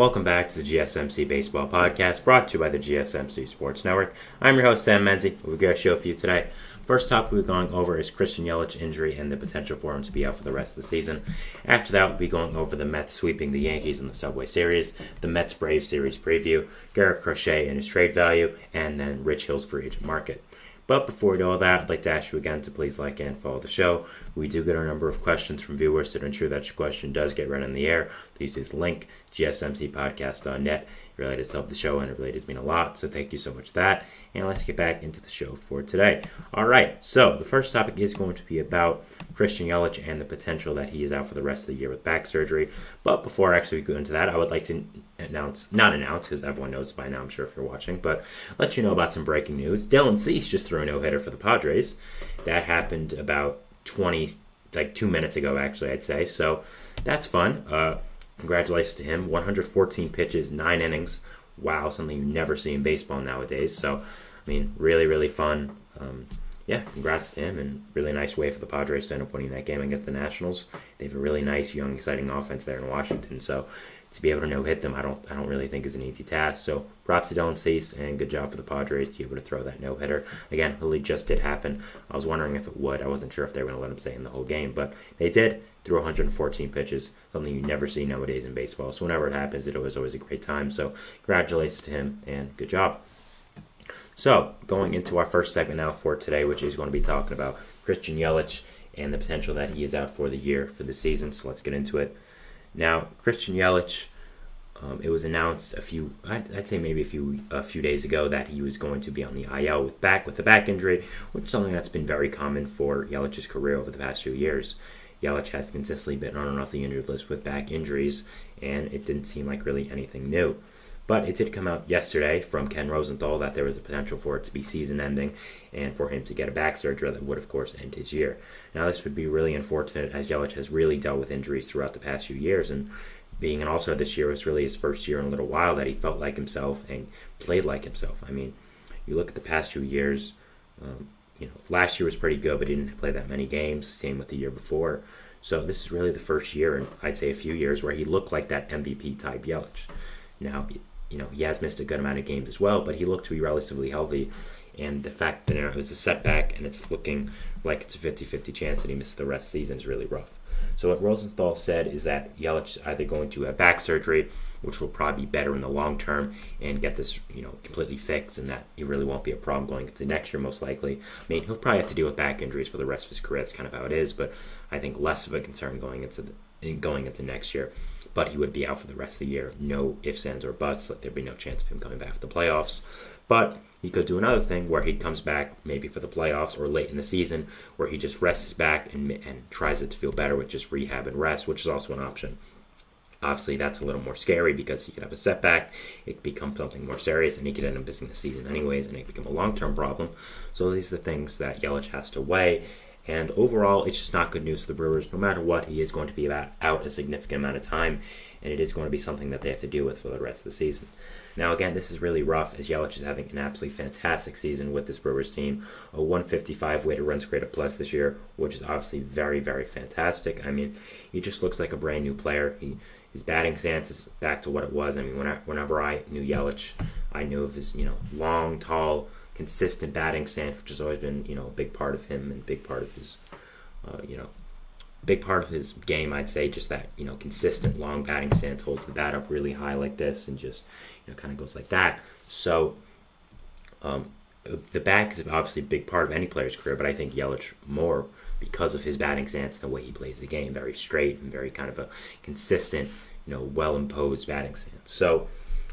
Welcome back to the GSMC Baseball Podcast, brought to you by the GSMC Sports Network. I'm your host, Sam Menzie. We've got a show for you today. First topic we're going over is Christian Yelich injury and the potential for him to be out for the rest of the season. After that, we'll be going over the Mets sweeping the Yankees in the Subway Series, the Mets-Braves Series preview, Garrett Crochet and his trade value, and then Rich Hill's free agent market. But before we do all that, I'd like to ask you again to please like and follow the show. We do get a number of questions from viewers, so to ensure that your question does get read on the air, please use the link, gsmcpodcast.net. It really does help the show, and it really does mean a lot, so thank you so much for that. And let's get back into the show for today. All right, so the first topic is going to be about Christian Yelich and the potential that he is out for the rest of the year with back surgery. But before I actually go into that, I would like to not announce, because everyone knows by now, I'm sure if you're watching, but let you know about some breaking news. Dylan Cease just threw a no-hitter for the Padres. That happened about 2 minutes ago, actually, I'd say. So that's fun. Congratulations to him. 114 pitches, 9 innings. Wow, something you never see in baseball nowadays. So, I mean, really, really fun. Congrats to him, and really nice way for the Padres to end up winning that game against the Nationals. They have a really nice, young, exciting offense there in Washington. So to be able to no-hit them, I don't really think is an easy task. So props to Dylan Cease, and good job for the Padres to be able to throw that no-hitter. Again, really just did happen. I was wondering if it would. I wasn't sure if they were going to let him stay in the whole game, but they did. Threw 114 pitches, something you never see nowadays in baseball. So whenever it happens, it was always a great time. So congratulations to him, and good job. So, going into our first segment now for today, which is going to be talking about Christian Yelich and the potential that he is out for the year, for the season. So let's get into it. Now, Christian Yelich, it was announced I'd say maybe a few days ago that he was going to be on the IL with a back injury, which is something that's been very common for Yelich's career over the past few years. Yelich has consistently been on and off the injured list with back injuries, and it didn't seem like really anything new. But it did come out yesterday from Ken Rosenthal that there was a potential for it to be season-ending and for him to get a back surgery that would, of course, end his year. Now, this would be really unfortunate, as Yelich has really dealt with injuries throughout the past few years, and being an All-Star this year was really his first year in a little while that he felt like himself and played like himself. I mean, you look at the past 2 years, last year was pretty good, but he didn't play that many games, same with the year before. So this is really the first year in, I'd say, a few years where he looked like that MVP-type Yelich. Now, he has missed a good amount of games as well, but he looked to be relatively healthy. And the fact that it was a setback and it's looking like it's a 50-50 chance that he misses the rest of the season is really rough. So what Rosenthal said is that Yelich is either going to have back surgery, which will probably be better in the long term, and get this completely fixed, and that it really won't be a problem going into next year most likely. I mean, he'll probably have to deal with back injuries for the rest of his career. That's kind of how it is, but I think less of a concern going into next year. But he would be out for the rest of the year. No ifs, ands, or buts. Like, there'd be no chance of him coming back for the playoffs. But he could do another thing where he comes back maybe for the playoffs or late in the season, where he just rests his back and tries it to feel better with just rehab and rest, which is also an option. Obviously, that's a little more scary because he could have a setback. It could become something more serious, and he could end up missing the season anyways, and it could become a long-term problem. So these are the things that Yelich has to weigh. And overall, it's just not good news for the Brewers. No matter what, he is going to be out a significant amount of time, and it is going to be something that they have to deal with for the rest of the season. Now, again, this is really rough, as Yelich is having an absolutely fantastic season with this Brewers team. A 155 weighted runs created plus this year, which is obviously very, very fantastic. I mean, he just looks like a brand new player. His batting stance is back to what it was. I mean, whenever I knew Yelich, I knew of his long, tall, consistent batting stance, which has always been a big part of him and big part of his big part of his game. I'd say just that consistent long batting stance, holds the bat up really high like this, and just kind of goes like that. So the back is obviously a big part of any player's career, but I think Yelich more because of his batting stance, the way he plays the game, very straight and very kind of a consistent, well imposed batting stance. So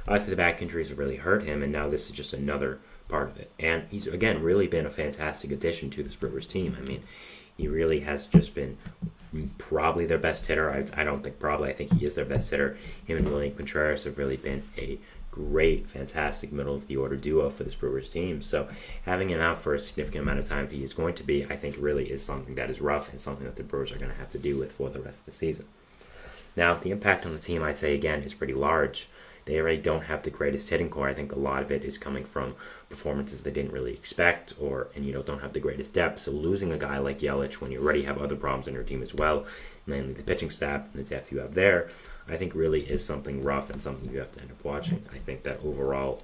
obviously the back injuries have really hurt him, and now this is just another part of it. And he's, again, really been a fantastic addition to this Brewers team. I mean, he really has just been probably their best hitter. I don't think probably. I think he is their best hitter. Him and William Contreras have really been a great, fantastic middle-of-the-order duo for this Brewers team. So having him out for a significant amount of time, if he is going to be, I think really is something that is rough and something that the Brewers are going to have to deal with for the rest of the season. Now, the impact on the team, I'd say, again, is pretty large. they already don't have the greatest hitting core. I think a lot of it is coming from performances they didn't really expect, and don't have the greatest depth. So losing a guy like Yelich when you already have other problems in your team as well, mainly the pitching staff and the depth you have there, I think really is something rough and something you have to end up watching. I think that overall,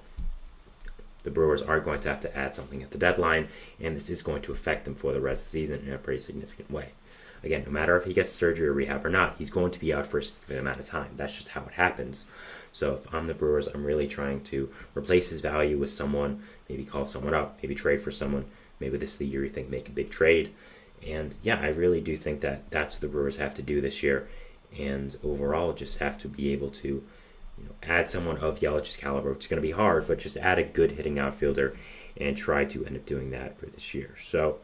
the Brewers are going to have to add something at the deadline, and this is going to affect them for the rest of the season in a pretty significant way. Again, no matter if he gets surgery or rehab or not, he's going to be out for a significant amount of time. That's just how it happens. So if I'm the Brewers, I'm really trying to replace his value with someone, maybe call someone up, maybe trade for someone. Maybe this is the year you think make a big trade. And yeah, I really do think that that's what the Brewers have to do this year. And overall, just have to be able to add someone of Yelich's caliber. It's going to be hard, but just add a good hitting outfielder and try to end up doing that for this year. So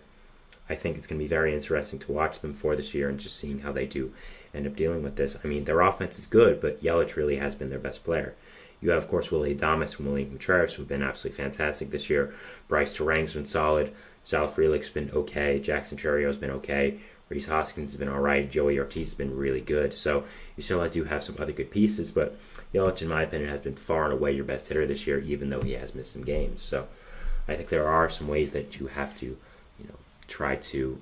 I think it's going to be very interesting to watch them for this year and just seeing how they do end up dealing with this. I mean, their offense is good, but Yelich really has been their best player. You have, of course, Willie Adames and Willie Contreras, who've been absolutely fantastic this year. Bryce Terang's been solid. Sal Frelick's been okay. Jackson Cherrio's been okay. Rhys Hoskins has been all right. Joey Ortiz has been really good. So you still do have some other good pieces, but Yelich, in my opinion, has been far and away your best hitter this year, even though he has missed some games. So I think there are some ways that you have to, try to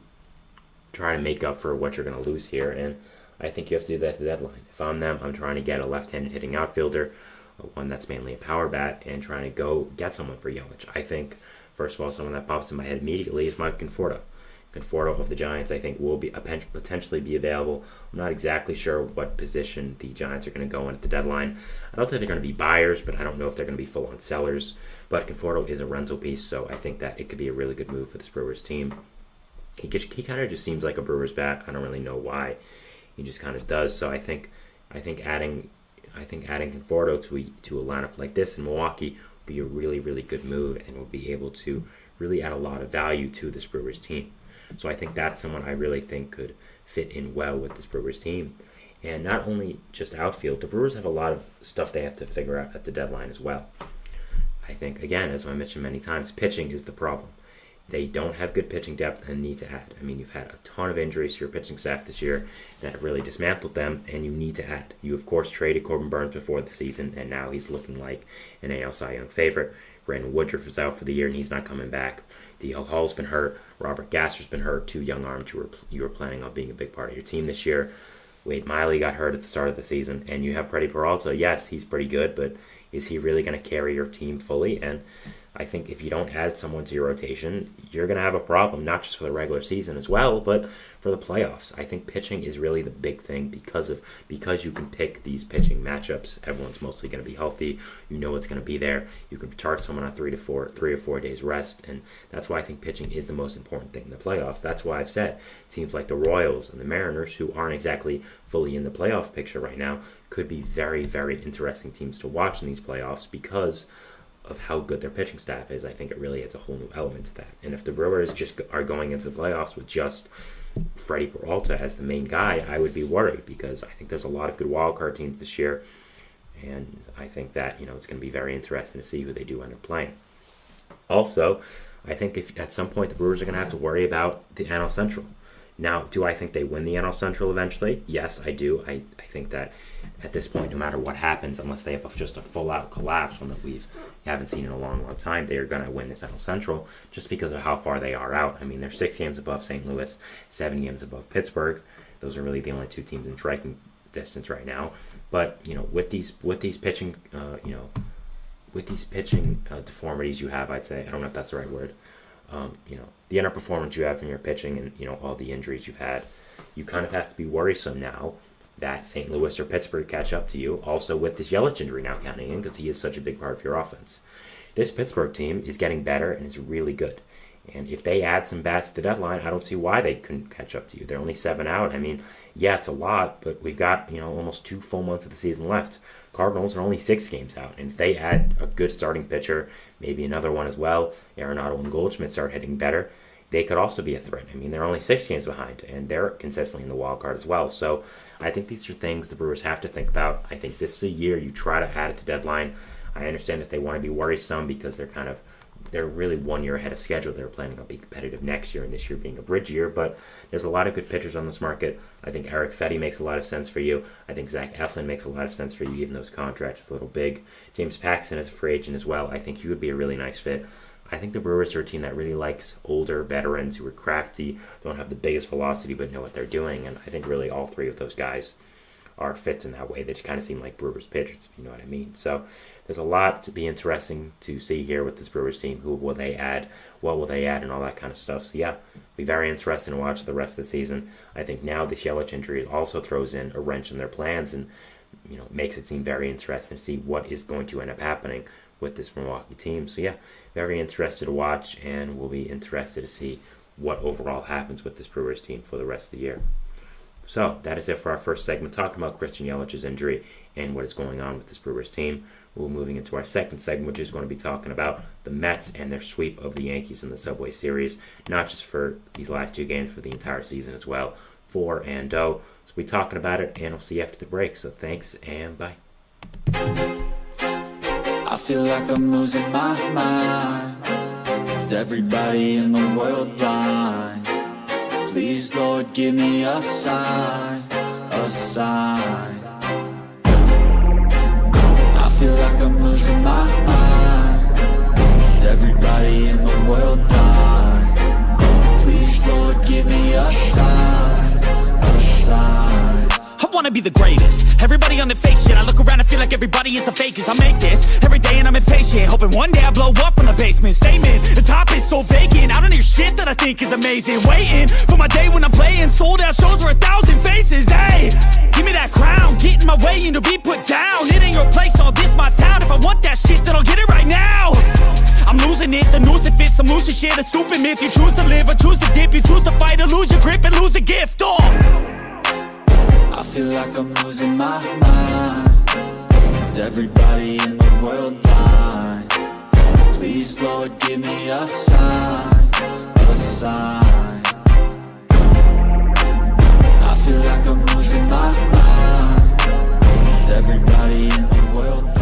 make up for what you're going to lose here, and I think you have to do that at the deadline. If I'm them, I'm trying to get a left-handed hitting outfielder, one that's mainly a power bat, and trying to go get someone for Yelich. I think, first of all, someone that pops in my head immediately is Mike Conforto. Conforto of the Giants, I think, will be potentially be available. I'm not exactly sure what position the Giants are going to go in at the deadline. I don't think they're going to be buyers, but I don't know if they're going to be full-on sellers. But Conforto is a rental piece, so I think that it could be a really good move for this Brewers team. He kind of just seems like a Brewers bat. I don't really know why. He just kind of does. So I think adding Conforto to a lineup like this in Milwaukee would be a really, really good move and will be able to really add a lot of value to this Brewers team. So I think that's someone I really think could fit in well with this Brewers team. And not only just outfield, the Brewers have a lot of stuff they have to figure out at the deadline as well. I think, again, as I mentioned many times, pitching is the problem. They don't have good pitching depth and need to add. I mean, you've had a ton of injuries to your pitching staff this year that have really dismantled them, and you need to add. You, of course, traded Corbin Burnes before the season, and now he's looking like an AL Cy Young favorite. Brandon Woodruff is out for the year, and he's not coming back. DL Hall's been hurt. Robert Gasser's been hurt. Two young arms you were planning on being a big part of your team this year. Wade Miley got hurt at the start of the season, and you have Freddie Peralta. Yes, he's pretty good, but is he really going to carry your team fully? And I think if you don't add someone to your rotation, you're going to have a problem, not just for the regular season as well, but for the playoffs. I think pitching is really the big thing because you can pick these pitching matchups. Everyone's mostly going to be healthy. You know what's going to be there. You can charge someone on 3 or 4 days rest, and that's why I think pitching is the most important thing in the playoffs. That's why I've said teams like the Royals and the Mariners, who aren't exactly fully in the playoff picture right now, could be very, very interesting teams to watch in these playoffs because of how good their pitching staff is. I think it really adds a whole new element to that. And if the Brewers just are going into the playoffs with just Freddie Peralta as the main guy, I would be worried because I think there's a lot of good wildcard teams this year, and I think that it's going to be very interesting to see who they do end up playing. Also, I think if at some point the Brewers are going to have to worry about the NL Central. Now, do I think they win the NL Central eventually? Yes, I do. I think that at this point, no matter what happens, unless they have just a full-out collapse, one that we haven't seen in a long, long time, they are going to win this NL Central just because of how far they are out. I mean, they're 6 games above St. Louis, 7 games above Pittsburgh. Those are really the only two teams in striking distance right now. But with these pitching, deformities you have, I'd say, I don't know if that's the right word. The underperformance you have in your pitching and, all the injuries you've had, you kind of have to be worrisome now that St. Louis or Pittsburgh catch up to you. Also with this Yelich injury now counting in because he is such a big part of your offense. This Pittsburgh team is getting better and is really good. And if they add some bats to the deadline, I don't see why they couldn't catch up to you. They're only 7 out. I mean, yeah, it's a lot, but we've got, almost 2 full months of the season left. Cardinals are only 6 games out. And if they add a good starting pitcher, maybe another one as well, Arenado and Goldschmidt start hitting better, they could also be a threat. I mean, they're only 6 games behind, and they're consistently in the wild card as well. So I think these are things the Brewers have to think about. I think this is a year you try to add at the deadline. I understand that they want to be worrisome because they're kind of they're really 1 year ahead of schedule. They're planning on being competitive next year, and this year being a bridge year. But there's a lot of good pitchers on this market. I think Eric Fetty makes a lot of sense for you. I think Zach Eflin makes a lot of sense for you, even though his contract is a little big. James Paxton is a free agent as well. I think he would be a really nice fit. I think the Brewers are a team that really likes older veterans who are crafty, don't have the biggest velocity, but know what they're doing. And I think really all three of those guys are fits in that way. They just kind of seem like Brewers pitchers, if you know what I mean. So there's a lot to be interesting to see here with this Brewers team. Who will they add? What will they add? And all that kind of stuff. So yeah, be very interesting to watch the rest of the season. I think now the Yelich injury also throws in a wrench in their plans and makes it seem very interesting to see what is going to end up happening with this Milwaukee team. So yeah, very interested to watch, and we'll be interested to see what overall happens with this Brewers team for the rest of the year. So that is it for our first segment, talking about Christian Yelich's injury and what is going on with this Brewers team. We're moving into our second segment, which is going to be talking about the Mets and their sweep of the Yankees in the Subway Series, not just for these last two games, for the entire season as well, 4-0. So we'll be talking about it, and we'll see you after the break. So thanks, and bye. I feel like I'm losing my mind. Is everybody in the world blind? Please, Lord, give me a sign, a sign. I feel like I'm losing my mind. Is everybody in the world blind? Please, Lord, give me a sign, a sign. I wanna be the greatest. Everybody on the fake shit. I look around and feel like everybody is the fakest. I make this every day and I'm impatient, hoping one day I blow up from the basement. Statement, the top is so vacant. I don't hear shit that I think is amazing. Waiting for my day when I'm playing sold out shows for 1,000 faces. Hey, give me that crown, get in my way and to be put down. It ain't your place, all this my town. If I want that shit, then I'll get it right now. I'm losing it, the noose it fits, some losing shit, a stupid myth. You choose to live or choose to dip, you choose to fight or lose your grip and lose a gift. I feel like I'm losing my mind. Is everybody in the world blind? Please, Lord, give me a sign, a sign. I feel like I'm losing my mind. Is everybody in the world blind?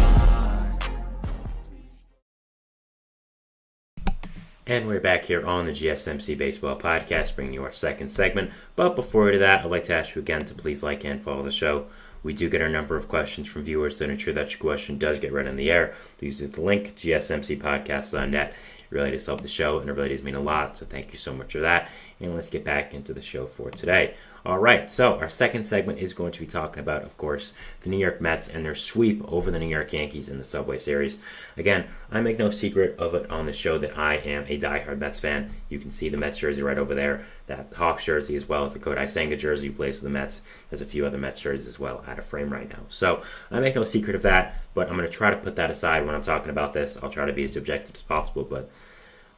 And we're back here on the GSMC Baseball Podcast, bringing you our second segment. But before we do that, I'd like to ask you again to please like and follow the show. We do get a number of questions from viewers to ensure that your question does get read in the air. Please use the link, gsmcpodcast.net. It really does help the show, and it really does mean a lot, so thank you so much for that. And let's get back into the show for today. All right, so our second segment is going to be talking about, of course, the New York Mets and their sweep over the New York Yankees in the Subway Series. Again, I make no secret of it on the show that I am a diehard Mets fan. You can see the Mets jersey right over there, that Hawks jersey as well as the Kodai Senga jersey who plays for the Mets. There's a few other Mets jerseys as well out of frame right now. So I make no secret of that, but I'm going to try to put that aside when I'm talking about this. I'll try to be as objective as possible, but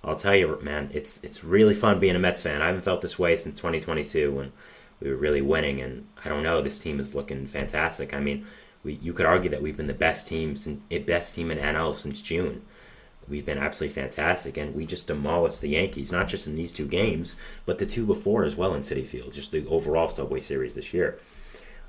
I'll tell you, man, it's really fun being a Mets fan. I haven't felt this way since 2022 when we were really winning, and I don't know, this team is looking fantastic. I mean, you could argue that we've been the best team in NL since June. We've been absolutely fantastic, and we just demolished the Yankees, not just in these two games, but the two before as well in Citi Field, just the overall Subway Series this year.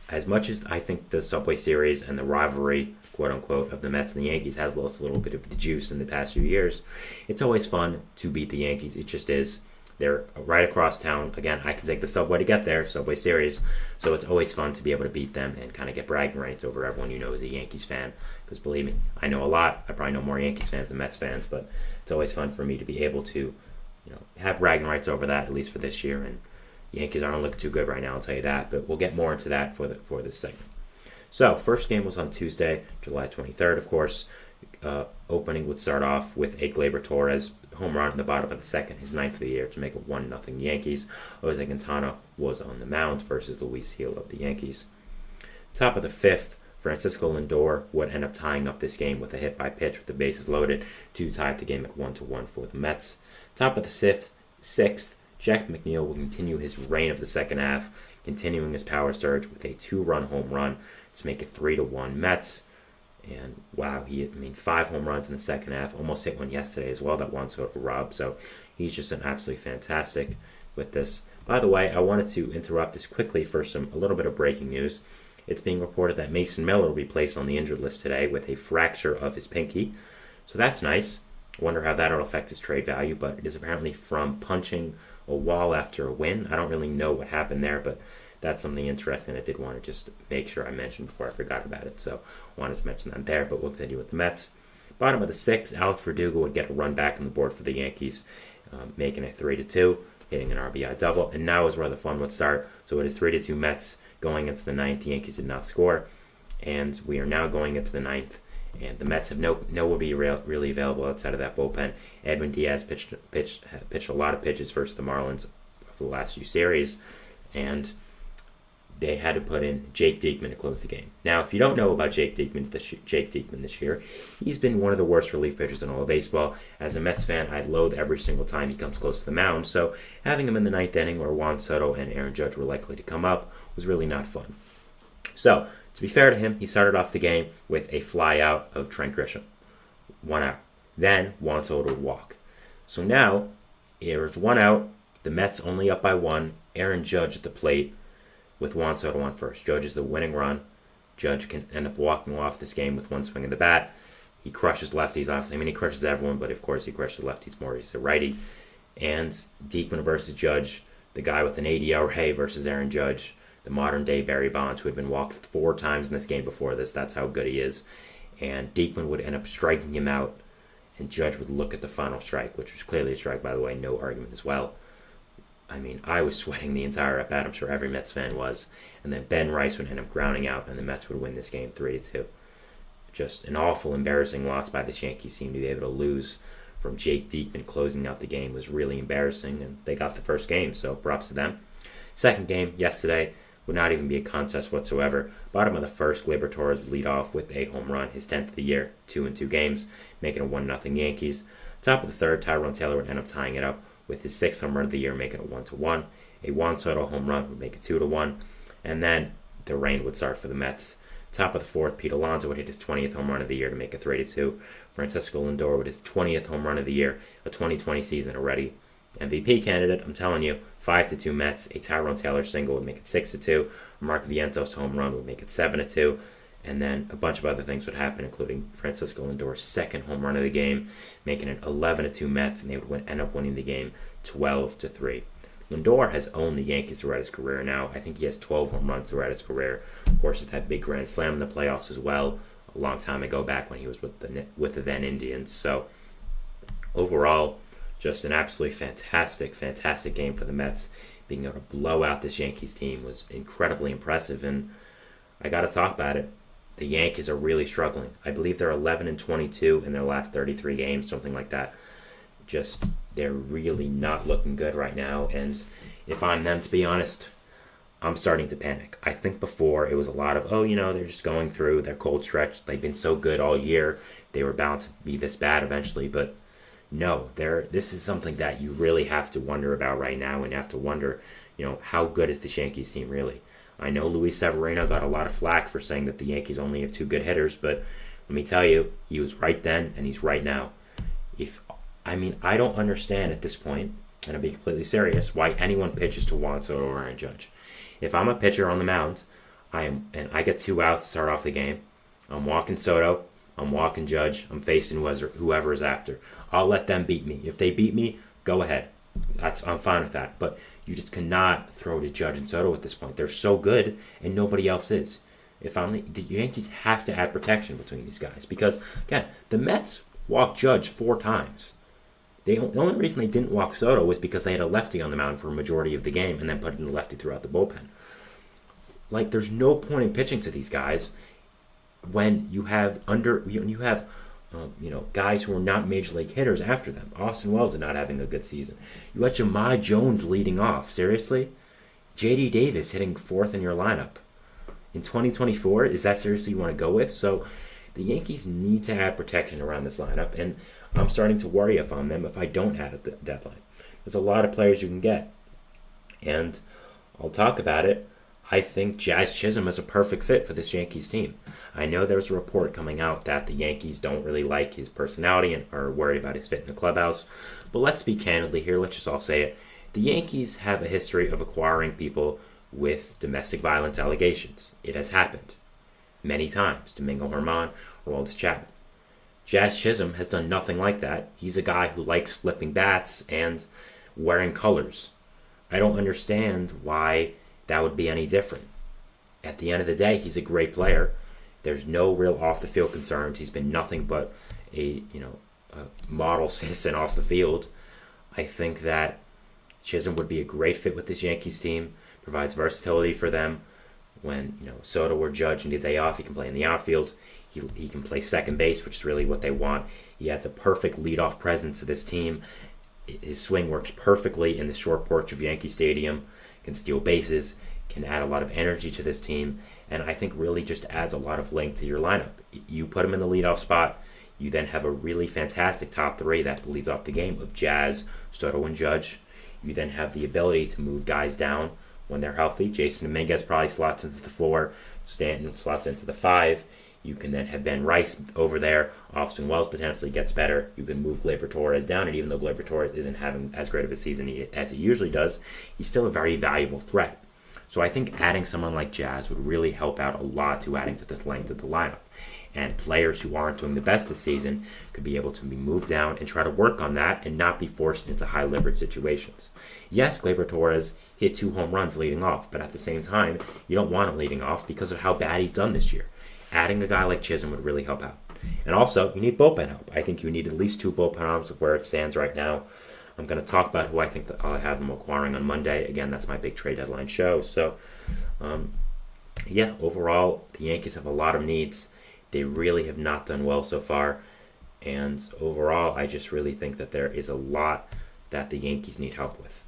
As much as I think the Subway Series and the rivalry, quote-unquote, of the Mets and the Yankees has lost a little bit of the juice in the past few years, it's always fun to beat the Yankees. It just is. They're right across town. Again, I can take the subway to get there, Subway Series. So it's always fun to be able to beat them and kind of get bragging rights over everyone you know is a Yankees fan. Because believe me, I know a lot. I probably know more Yankees fans than Mets fans, but it's always fun for me to be able to, have bragging rights over that, at least for this year. And the Yankees aren't looking too good right now, I'll tell you that. But we'll get more into that for this segment. So, first game was on Tuesday, July 23rd, of course. Opening would start off with a Gleyber Torres home run in the bottom of the second, his ninth of the year, to make it 1-0 Yankees. Jose Quintana was on the mound versus Luis Gil of the Yankees. Top of the fifth, Francisco Lindor would end up tying up this game with a hit by pitch with the bases loaded to tie the game at 1-1 for the Mets. Top of the sixth, Jack McNeil will continue his reign of the second half, continuing his power surge with a 2-run home run to make it 3-1 Mets. And wow, 5 home runs in the second half. Almost hit one yesterday as well, that one sort of robbed. So he's just an absolutely fantastic with this. By the way, I wanted to interrupt this quickly for a little bit of breaking news. It's being reported that Mason Miller will be placed on the injured list today with a fracture of his pinky. So that's nice. I wonder how that'll affect his trade value, but it is apparently from punching a wall after a win. I don't really know what happened there, but that's something interesting I did want to just make sure I mentioned before I forgot about it. So I wanted to mention that there, but we'll continue with the Mets. Bottom of the sixth, Alex Verdugo would get a run back on the board for the Yankees, making it 3-2, hitting an RBI double, and now is where the fun would start. So it is 3-2 Mets going into the ninth. The Yankees did not score, and we are now going into the ninth. And the Mets have nobody really available outside of that bullpen. Edwin Diaz pitched a lot of pitches versus the Marlins for the last few series, and they had to put in Jake Diekman to close the game. Now, if you don't know about Jake Diekman this year, he's been one of the worst relief pitchers in all of baseball. As a Mets fan, I loathe every single time he comes close to the mound, so having him in the ninth inning where Juan Soto and Aaron Judge were likely to come up was really not fun. So, to be fair to him, he started off the game with a fly out of Trent Grisham. 1 out. Then, Juan Soto would walk. So now, there's 1 out, the Mets only up by 1, Aaron Judge at the plate, with Juan Soto on first. Judge is the winning run. Judge can end up walking off this game with one swing of the bat. He crushes lefties, obviously. I mean, he crushes everyone, but of course he crushes lefties more. He's a righty. And Diekman versus Judge, the guy with an 80 ERA versus Aaron Judge, the modern-day Barry Bonds, who had been walked 4 times in this game before this. That's how good he is. And Diekman would end up striking him out, and Judge would look at the final strike, which was clearly a strike, by the way, no argument as well. I mean, I was sweating the entire at-bat. I'm sure every Mets fan was. And then Ben Rice would end up grounding out, and the Mets would win this game 3-2. Just an awful, embarrassing loss by the Yankees team to be able to lose from Jake Diekman closing out the game was really embarrassing, and they got the first game, so props to them. Second game, yesterday, would not even be a contest whatsoever. Bottom of the first, Gleyber Torres would lead off with a home run, his 10th of the year, 2 in 2 games, making it 1-0 Yankees. Top of the third, Tyrone Taylor would end up tying it up with his 6th home run of the year, making it 1-1. A Juan Soto home run would make it 2-1. And then the rain would start for the Mets. Top of the fourth, Pete Alonso would hit his 20th home run of the year to make it 3-2. Francisco Lindor with his 20th home run of the year, a 2020 season already. MVP candidate, I'm telling you, 5-2 Mets. A Tyrone Taylor single would make it 6-2. A Mark Vientos home run would make it 7-2. And then a bunch of other things would happen, including Francisco Lindor's 2nd home run of the game, making it 11-2 Mets, and they would end up winning the game 12-3. Lindor has owned the Yankees throughout his career now. I think he has 12 home runs throughout his career. Of course, it's that big grand slam in the playoffs as well, a long time ago back when he was with the then Indians. So overall, just an absolutely fantastic game for the Mets. Being able to blow out this Yankees team was incredibly impressive, and I got to talk about it. The Yankees are really struggling. I believe they're 11-22 in their last 33 games, something like that. Just, they're really not looking good right now, and if I'm them, to be honest, I'm starting to panic. I think before it was a lot of, they're just going through their cold stretch. They've been so good all year. They were bound to be this bad eventually, but no, this is something that you really have to wonder about right now, and you have to wonder, how good is the Yankees team really? I know Luis Severino got a lot of flack for saying that the Yankees only have 2 good hitters, but let me tell you, he was right then and he's right now. I don't understand at this point, and I'll be completely serious, why anyone pitches to Juan Soto or Aaron Judge. If I'm a pitcher on the mound, and I get 2 outs to start off the game, I'm walking Soto, I'm walking Judge, I'm facing whoever is after. I'll let them beat me. If they beat me, go ahead. I'm fine with that. But you just cannot throw to Judge and Soto at this point. They're so good, and nobody else is. The Yankees have to add protection between these guys because, again, the Mets walked Judge 4 times. The only reason they didn't walk Soto was because they had a lefty on the mound for a majority of the game and then put in the lefty throughout the bullpen. There's no point in pitching to these guys when you have guys who are not major league hitters after them. Austin Wells is not having a good season. You got Jahmai Jones leading off. Seriously? J.D. Davis hitting 4th in your lineup. In 2024, is that seriously you want to go with? So the Yankees need to add protection around this lineup, and I'm starting to worry if I'm them if I don't add at the deadline. There's a lot of players you can get, and I'll talk about it. I think Jazz Chisholm is a perfect fit for this Yankees team. I know there's a report coming out that the Yankees don't really like his personality and are worried about his fit in the clubhouse, but let's be candidly here. Let's just all say it. The Yankees have a history of acquiring people with domestic violence allegations. It has happened many times. Domingo Germán, Aroldis Chapman. Jazz Chisholm has done nothing like that. He's a guy who likes flipping bats and wearing colors. I don't understand why that would be any different. At the end of the day, he's a great player. There's no real off-the-field concerns. He's been nothing but a model citizen off the field. I think that Chisholm would be a great fit with this Yankees team. Provides versatility for them. When Soto or Judge need a day off, he can play in the outfield. He can play second base, which is really what they want. He adds a perfect leadoff presence to this team. His swing works perfectly in the short porch of Yankee Stadium. Can steal bases. Can add a lot of energy to this team. And I think really just adds a lot of length to your lineup. You put him in the leadoff spot. You then have a really fantastic top three that leads off the game of Jazz, Soto, and Judge. You then have the ability to move guys down when they're healthy. Jason Dominguez probably slots into the 4. Stanton slots into the 5. You can then have Ben Rice over there. Austin Wells potentially gets better. You can move Gleyber Torres down, and even though Gleyber Torres isn't having as great of a season as he usually does, he's still a very valuable threat. So I think adding someone like Jazz would really help out a lot to adding to this length of the lineup. And players who aren't doing the best this season could be able to be moved down and try to work on that and not be forced into high leverage situations. Yes, Gleyber Torres hit 2 home runs leading off, but at the same time, you don't want him leading off because of how bad he's done this year. Adding a guy like Chisholm would really help out. And also, you need bullpen help. I think you need at least 2 bullpen arms where it stands right now. I'm going to talk about who I think that I'll have them acquiring on Monday. Again, that's my big trade deadline show. So, overall, the Yankees have a lot of needs. They really have not done well so far. And overall, I just really think that there is a lot that the Yankees need help with.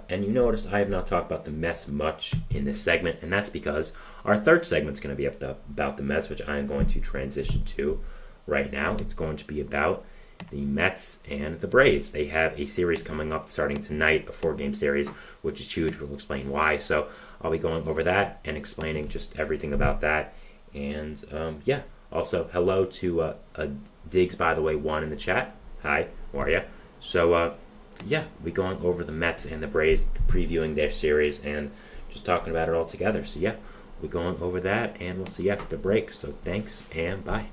And you notice I have not talked about the Mets much in this segment, and that's because our third segment is going to be about the Mets, which I am going to transition to right now. It's going to be about the Mets and the Braves. They have a series coming up starting tonight, a 4-game series, which is huge. We'll explain why. So I'll be going over that and explaining just everything about that. And also hello to Diggs, by the way, 1 in the chat. Hi, how are you? So we're going over the Mets and the Braves, previewing their series and just talking about it all together. So we're going over that, and we'll see you after the break. So thanks and bye.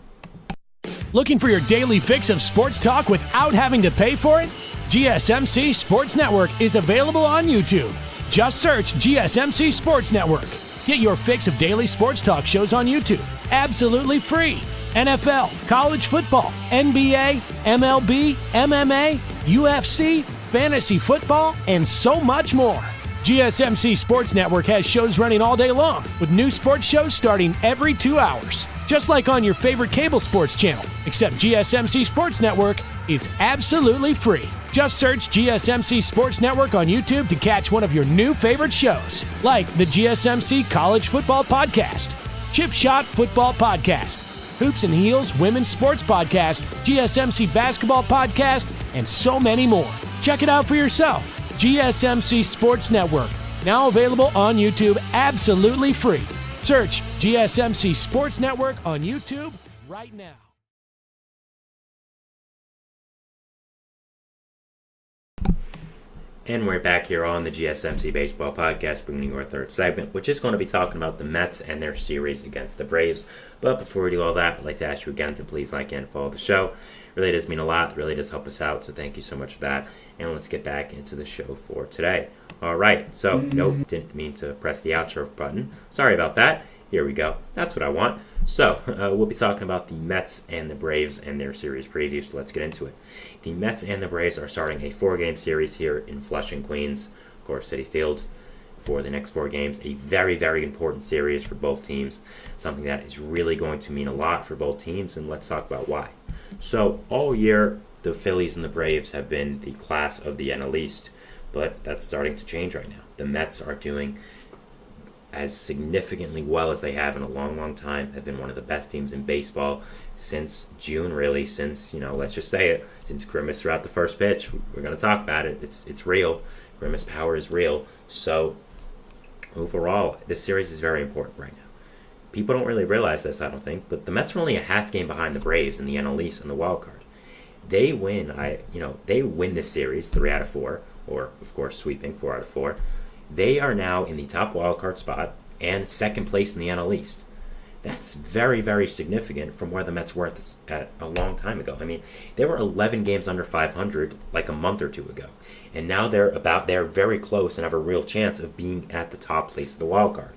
Looking for your daily fix of sports talk without having to pay for it? GSMC Sports Network is available on YouTube. Just search GSMC Sports Network. Get your fix of daily sports talk shows on YouTube, absolutely free. NFL, college football, NBA, MLB, MMA, UFC, fantasy football, and so much more. GSMC Sports Network has shows running all day long, with new sports shows starting every 2 hours. Just like on your favorite cable sports channel, except GSMC Sports Network is absolutely free. Just search GSMC Sports Network on YouTube to catch one of your new favorite shows, like the GSMC College Football Podcast, Chip Shot Football Podcast, Hoops and Heels Women's Sports Podcast, GSMC Basketball Podcast, and so many more. Check it out for yourself. GSMC Sports Network, now available on YouTube absolutely free. Search GSMC Sports Network on YouTube right now. And we're back here on the GSMC Baseball Podcast, bringing you our third segment, which is going to be talking about the Mets and their series against the Braves. But before we do all that, I'd like to ask you again to please like and follow the show. It really does mean a lot. It really does help us out, so thank you so much for that. And let's get back into the show for today. All right, so, nope, didn't mean to press the outro button. Sorry about that. Here we go. That's what I want. So, we'll be talking about the Mets and the Braves and their series previews, so let's get into it. The Mets and the Braves are starting a 4-game series here in Flushing, Queens, of course, Citi Field, for the next 4 games. A very, very important series for both teams, something that is really going to mean a lot for both teams, and let's talk about why. So, all year, the Phillies and the Braves have been the class of the NL East, but that's starting to change right now. The Mets are doing as significantly well as they have in a long, long time, have been one of the best teams in baseball since June, really, since, let's just say it, since Grimace threw out the first pitch. We're going to talk about it. It's real. Grimace power is real. So, overall, this series is very important right now. People don't really realize this, I don't think, but the Mets are only a half game behind the Braves in the NL East and the wild card. They win, they win this series 3 out of 4, or, of course, sweeping 4 out of 4. They are now in the top wildcard spot and second place in the NL East. That's very, very significant from where the Mets were at a long time ago. I mean, they were 11 games under 500 like a month or two ago. And now they're very close and have a real chance of being at the top place of the wild card.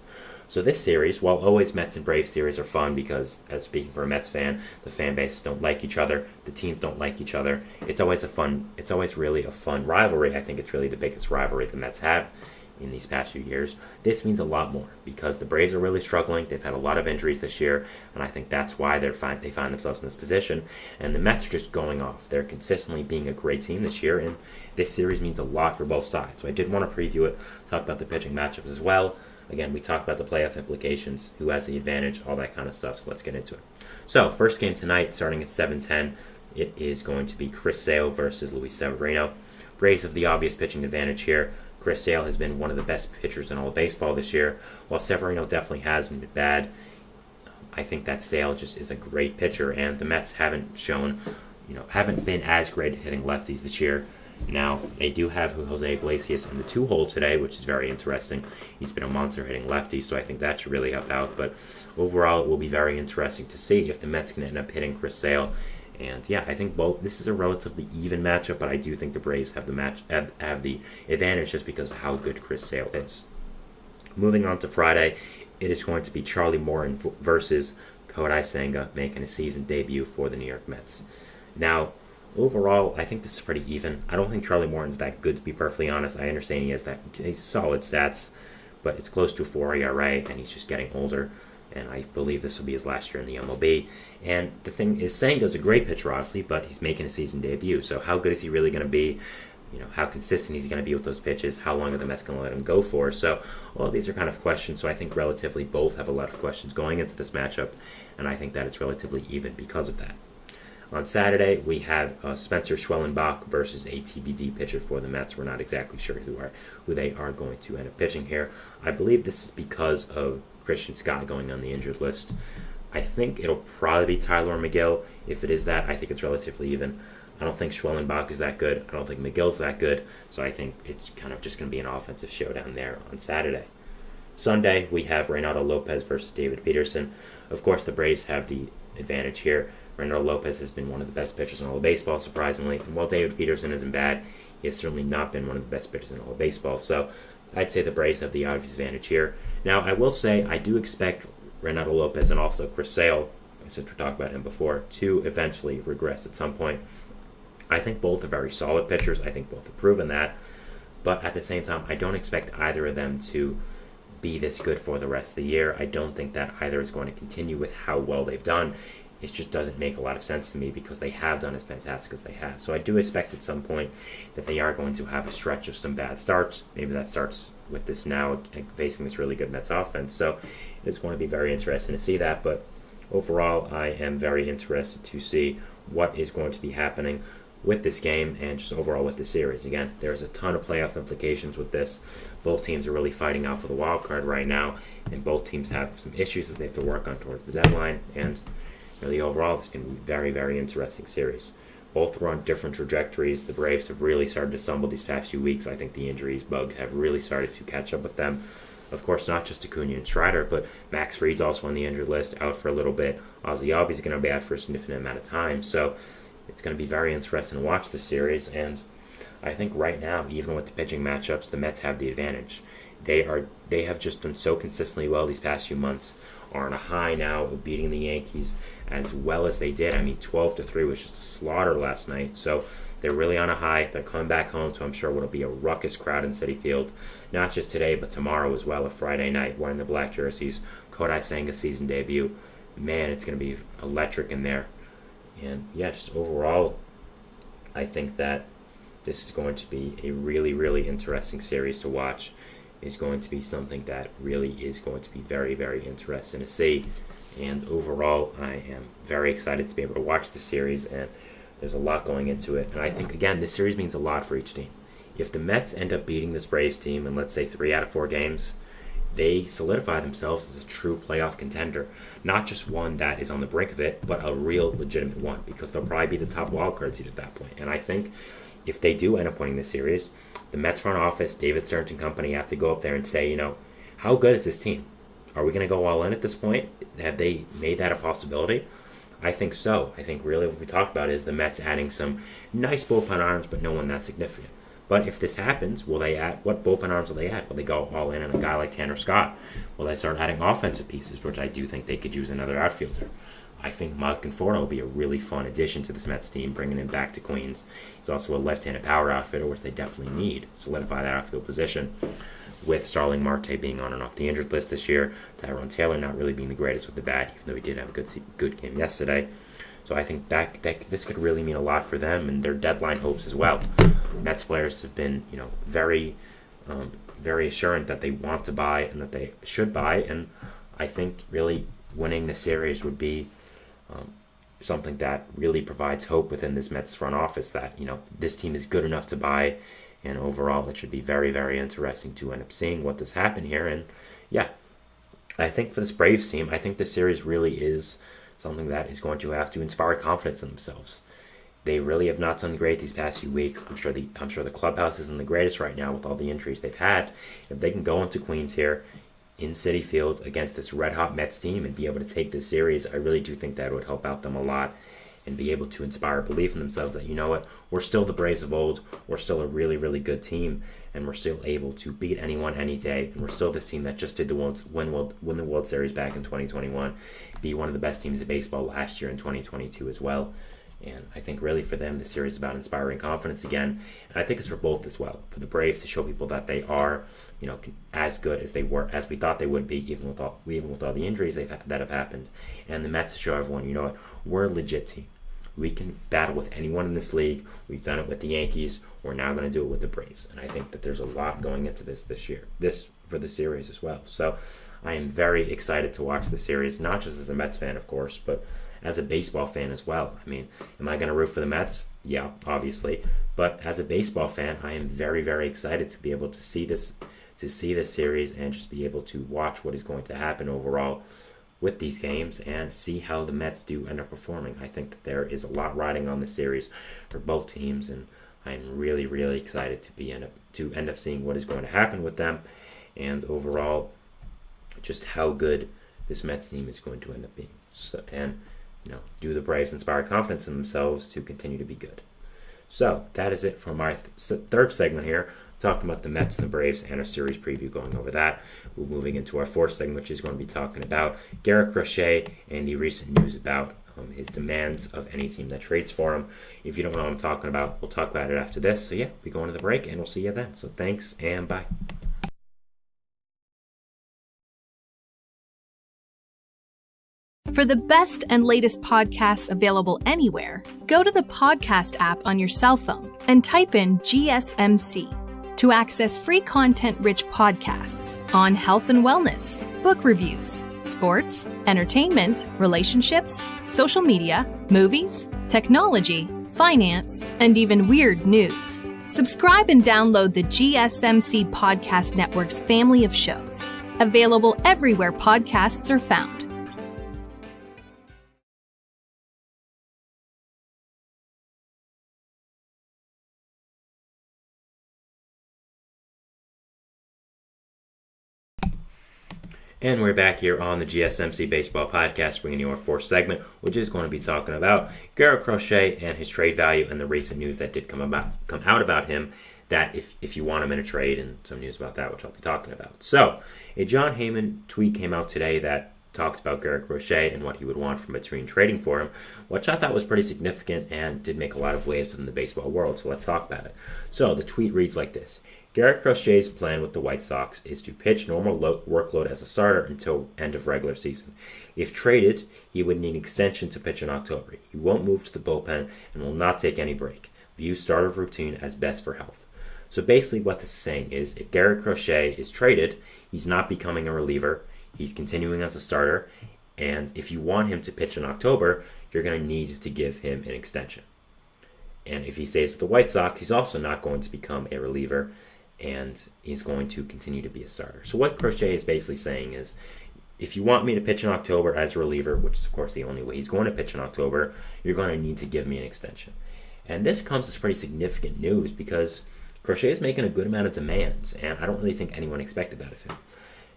So this series, while always Mets and Braves series are fun because, as speaking for a Mets fan, the fan bases don't like each other, the teams don't like each other. It's always really a fun rivalry. I think it's really the biggest rivalry the Mets have in these past few years. This means a lot more because the Braves are really struggling. They've had a lot of injuries this year, and I think that's why they find themselves in this position. And the Mets are just going off. They're consistently being a great team this year, and this series means a lot for both sides. So I did want to preview it, talk about the pitching matchups as well. Again, we talked about the playoff implications, who has the advantage, all that kind of stuff, so let's get into it. So, first game tonight, starting at 7:10, it is going to be Chris Sale versus Luis Severino. Braves have the obvious pitching advantage here. Chris Sale has been one of the best pitchers in all of baseball this year, while Severino definitely has been bad. I think that Sale just is a great pitcher, and the Mets haven't been as great at hitting lefties this year. Now, they do have Jose Iglesias in the 2-hole today, which is very interesting. He's been a monster hitting lefties, so I think that should really help out. But overall, it will be very interesting to see if the Mets can end up hitting Chris Sale. And yeah, I think this is a relatively even matchup, but I do think the Braves have the advantage just because of how good Chris Sale is. Moving on to Friday, it is going to be Charlie Morton versus Kodai Senga making a season debut for the New York Mets. Now, overall, I think this is pretty even. I don't think Charlie Morton's that good, to be perfectly honest. I understand he has solid stats, but it's close to a 4 ERA, and he's just getting older. And I believe this will be his last year in the MLB. And the thing is, Senga's a great pitcher, obviously, but he's making a season debut. So how good is he really going to be? How consistent is he going to be with those pitches? How long are the Mets going to let him go for? So all these are kind of questions. So I think relatively both have a lot of questions going into this matchup. And I think that it's relatively even because of that. On Saturday, we have Spencer Schwellenbach versus a TBD pitcher for the Mets. We're not exactly sure who they are going to end up pitching here. I believe this is because of Christian Scott going on the injured list. I think it'll probably be Tyler McGill. If it is that, I think it's relatively even. I don't think Schwellenbach is that good. I don't think McGill's that good. So I think it's kind of just going to be an offensive showdown there on Saturday. Sunday, we have Reynaldo Lopez versus David Peterson. Of course, the Braves have the advantage here. Reynaldo Lopez has been one of the best pitchers in all of baseball, surprisingly. And while David Peterson isn't bad, he has certainly not been one of the best pitchers in all of baseball. So I'd say the Braves have the obvious advantage here. Now, I will say I do expect Reynaldo Lopez and also Chris Sale, since we talked about him before, to eventually regress at some point. I think both are very solid pitchers. I think both have proven that. But at the same time, I don't expect either of them to be this good for the rest of the year. I don't think that either is going to continue with how well they've done. It just doesn't make a lot of sense to me because they have done as fantastic as they have. So I do expect at some point that they are going to have a stretch of some bad starts. Maybe that starts with this now facing this really good Mets offense. So it's going to be very interesting to see that. But overall, I am very interested to see what is going to be happening with this game and just overall with the series. Again, there's a ton of playoff implications with this. Both teams are really fighting out for the wild card right now, and both teams have some issues that they have to work on towards the deadline. And really overall, this can be a very, very interesting series. Both are on different trajectories. The Braves have really started to stumble these past few weeks. I think the injuries bugs have really started to catch up with them. Of course, not just Acuna and Strider, but Max Fried's also on the injured list, out for a little bit. Ozzie Albies going to be out for a significant amount of time. So it's going to be very interesting to watch this series. And I think right now, even with the pitching matchups, the Mets have the advantage. They have just done so consistently well these past few months, are on a high now of beating the Yankees as well as they did. I mean, 12-3 was just a slaughter last night. So they're really on a high. They're coming back home, so I'm sure it'll be a ruckus crowd in Citi Field. Not just today, but tomorrow as well, a Friday night, wearing the black jerseys. Kodai Senga's season debut. Man, it's going to be electric in there. And yeah, just overall, I think that this is going to be a really, really interesting series to watch. It's going to be something that really is going to be very, very interesting to see. And overall, I am very excited to be able to watch the series, and there's a lot going into it. And I think, again, this series means a lot for each team. If the Mets end up beating this Braves team in, let's say, 3 out of 4 games, they solidify themselves as a true playoff contender. Not just one that is on the brink of it, but a real legitimate one, because they'll probably be the top wildcard seed at that point. And I think if they do end up winning this series, the Mets front office, David Stearns and company, have to go up there and say, how good is this team? Are we going to go all in at this point? Have they made that a possibility? I think so. I think really what we talked about is the Mets adding some nice bullpen arms, but no one that significant. But if this happens, will they add, what bullpen arms will they add? Will they go all in on a guy like Tanner Scott? Will they start adding offensive pieces, which I do think they could use another outfielder? I think Mike Conforto will be a really fun addition to this Mets team, bringing him back to Queens. He's also a left-handed power outfitter, which they definitely need to solidify that outfield position. With Starling Marte being on and off the injured list this year, Tyrone Taylor not really being the greatest with the bat, even though he did have a good game yesterday. So I think that this could really mean a lot for them and their deadline hopes as well. Mets players have been, very assurant that they want to buy and that they should buy, and I think really winning the series would be something that really provides hope within this Mets front office that this team is good enough to buy, and overall it should be very, very interesting to end up seeing what does happen here. And yeah, I think for this Braves team, I think this series really is something that is going to have to inspire confidence in themselves. They really have not done great these past few weeks. I'm sure the clubhouse isn't the greatest right now with all the injuries they've had. If they can go into Queens here in Citi Field against this red-hot Mets team and be able to take this series, I really do think that would help out them a lot and be able to inspire belief in themselves that, we're still the Braves of old. We're still a really, really good team, and we're still able to beat anyone any day. And we're still this team that just did win the World Series back in 2021, be one of the best teams in baseball last year in 2022 as well. And I think really for them, the series is about inspiring confidence again. And I think it's for both as well. For the Braves to show people that they are, as good as they were, as we thought they would be, even with all the injuries that have happened. And the Mets to show everyone, we're a legit team. We can battle with anyone in this league. We've done it with the Yankees. We're now going to do it with the Braves. And I think that there's a lot going into this year, for the series as well. So I am very excited to watch the series, not just as a Mets fan, of course, but as a baseball fan as well. I mean, am I going to root for the Mets? Yeah, obviously. But as a baseball fan, I am very, very excited to be able to see this series and just be able to watch what is going to happen overall with these games and see how the Mets do end up performing. I think that there is a lot riding on this series for both teams, and I'm really, really excited to end up seeing what is going to happen with them, and overall, just how good this Mets team is going to end up being. So, and do the Braves inspire confidence in themselves to continue to be good? So that is it for my third segment here, talking about the Mets and the Braves and our series preview, going over that. We're moving into our fourth segment, which is going to be talking about Garrett Crochet and the recent news about his demands of any team that trades for him. If you don't know what I'm talking about, we'll talk about it after this. So yeah, we go into the break, and we'll see you then. So thanks, and bye. For the best and latest podcasts available anywhere, go to the podcast app on your cell phone and type in GSMC to access free content-rich podcasts on health and wellness, book reviews, sports, entertainment, relationships, social media, movies, technology, finance, and even weird news. Subscribe and download the GSMC Podcast Network's family of shows, available everywhere podcasts are found. And we're back here on the GSMC Baseball Podcast, bringing you our fourth segment, which is going to be talking about Garrett Crochet and his trade value and the recent news that did come out about him, that if you want him in a trade, and some news about that, which I'll be talking about. So, a John Heyman tweet came out today that talks about Garrett Crochet and what he would want from a team trading for him, which I thought was pretty significant and did make a lot of waves within the baseball world, so let's talk about it. So, the tweet reads like this. Garrett Crochet's plan with the White Sox is to pitch normal workload as a starter until end of regular season. If traded, he would need an extension to pitch in October. He won't move to the bullpen and will not take any break. View starter routine as best for health. So basically what this is saying is if Garrett Crochet is traded, he's not becoming a reliever. He's continuing as a starter. And if you want him to pitch in October, you're going to need to give him an extension. And if he stays with the White Sox, he's also not going to become a reliever, and he's going to continue to be a starter. So what Crochet is basically saying is, if you want me to pitch in October as a reliever, which is of course the only way he's going to pitch in October, you're going to need to give me an extension. And this comes as pretty significant news because Crochet is making a good amount of demands, and I don't really think anyone expected that of him.